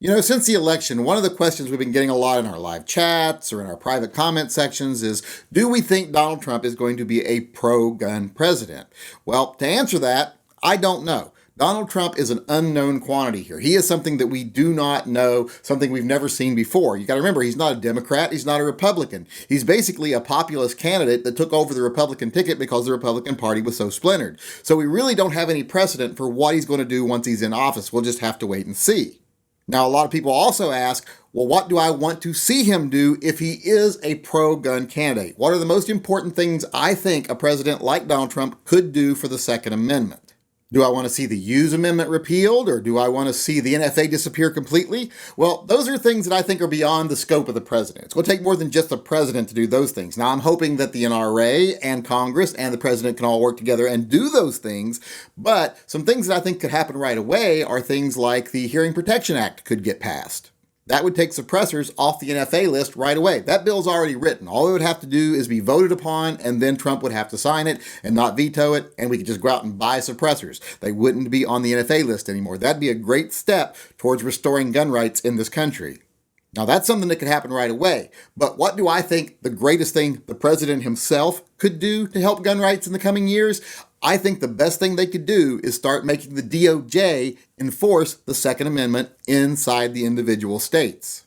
Since the election, one of the questions we've been getting a lot in our live chats or in our private comment sections is, do we think Donald Trump is going to be a pro-gun president? Well, to answer that, I don't know. Donald Trump is an unknown quantity here. He is something that we do not know, something we've never seen before. You got to remember, he's not a Democrat, he's not a Republican. He's basically a populist candidate that took over the Republican ticket because the Republican Party was so splintered. So we really don't have any precedent for what he's going to do once he's in office. We'll just have to wait and see. Now, a lot of people also ask, well, what do I want to see him do if he is a pro-gun candidate? What are the most important things I think a president like Donald Trump could do for the Second Amendment? Do I want to see the Hughes Amendment repealed, or do I want to see the NFA disappear completely? Well, those are things that I think are beyond the scope of the president. It's going to take more than just the president to do those things. Now, I'm hoping that the NRA and Congress and the president can all work together and do those things, but some things that I think could happen right away are things like the Hearing Protection Act could get passed. That would take suppressors off the NFA list right away. That bill's already written. All it would have to do is be voted upon, and then Trump would have to sign it and not veto it, and we could just go out and buy suppressors. They wouldn't be on the NFA list anymore. That'd be a great step towards restoring gun rights in this country. Now, that's something that could happen right away. But what do I think the greatest thing the president himself could do to help gun rights in the coming years? I think the best thing they could do is start making the DOJ enforce the Second Amendment inside the individual states.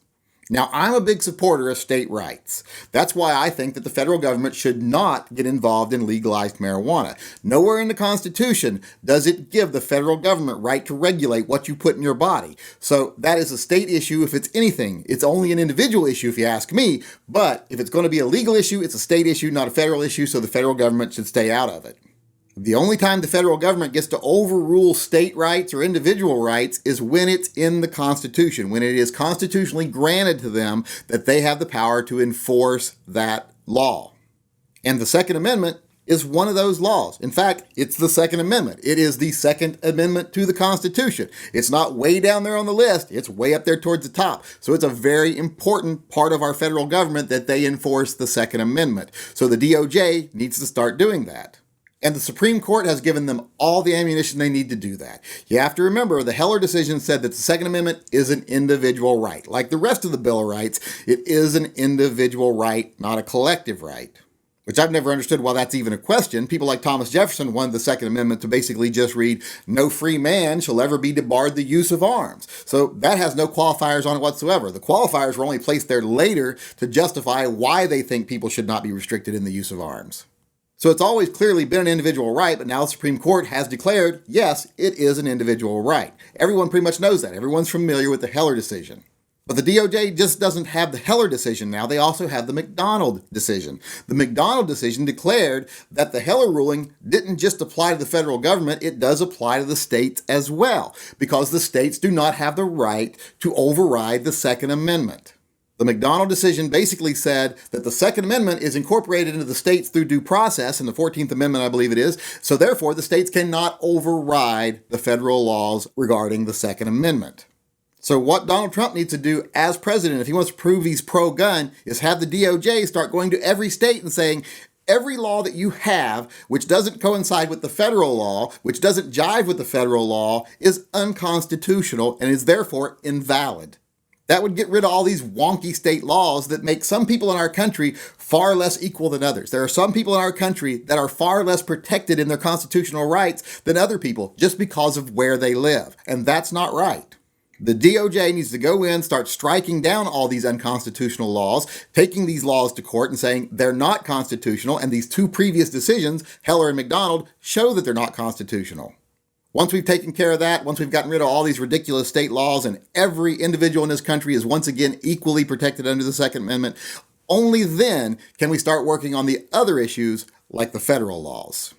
Now, I'm a big supporter of state rights. That's why I think that the federal government should not get involved in legalized marijuana. Nowhere in the Constitution does it give the federal government right to regulate what you put in your body. So that is a state issue if it's anything. It's only an individual issue if you ask me, but if it's going to be a legal issue, it's a state issue, not a federal issue, so the federal government should stay out of it. The only time the federal government gets to overrule state rights or individual rights is when it's in the Constitution, when it is constitutionally granted to them that they have the power to enforce that law. And the Second Amendment is one of those laws. In fact, it's the Second Amendment. It is the Second Amendment to the Constitution. It's not way down there on the list. It's way up there towards the top. So it's a very important part of our federal government that they enforce the Second Amendment. So the DOJ needs to start doing that. And the Supreme Court has given them all the ammunition they need to do that. You have to remember, the Heller decision said that the Second Amendment is an individual right. Like the rest of the Bill of Rights, it is an individual right, not a collective right. Which I've never understood why that's even a question. People like Thomas Jefferson wanted the Second Amendment to basically just read, no free man shall ever be debarred the use of arms. So that has no qualifiers on it whatsoever. The qualifiers were only placed there later to justify why they think people should not be restricted in the use of arms. So it's always clearly been an individual right, but now the Supreme Court has declared, yes, it is an individual right. Everyone pretty much knows that. Everyone's familiar with the Heller decision. But the DOJ just doesn't have the Heller decision now. They also have the McDonald decision. The McDonald decision declared that the Heller ruling didn't just apply to the federal government, it does apply to the states as well, because the states do not have the right to override the Second Amendment. The McDonald decision basically said that the Second Amendment is incorporated into the states through due process, in the 14th Amendment, I believe it is, so therefore the states cannot override the federal laws regarding the Second Amendment. So what Donald Trump needs to do as president, if he wants to prove he's pro-gun, is have the DOJ start going to every state and saying, every law that you have, which doesn't coincide with the federal law, which doesn't jive with the federal law, is unconstitutional and is therefore invalid. That would get rid of all these wonky state laws that make some people in our country far less equal than others. There are some people in our country that are far less protected in their constitutional rights than other people just because of where they live. And that's not right. The DOJ needs to go in, start striking down all these unconstitutional laws, taking these laws to court and saying they're not constitutional, and these two previous decisions, Heller and McDonald, show that they're not constitutional. Once we've taken care of that, once we've gotten rid of all these ridiculous state laws and every individual in this country is once again equally protected under the Second Amendment, only then can we start working on the other issues like the federal laws.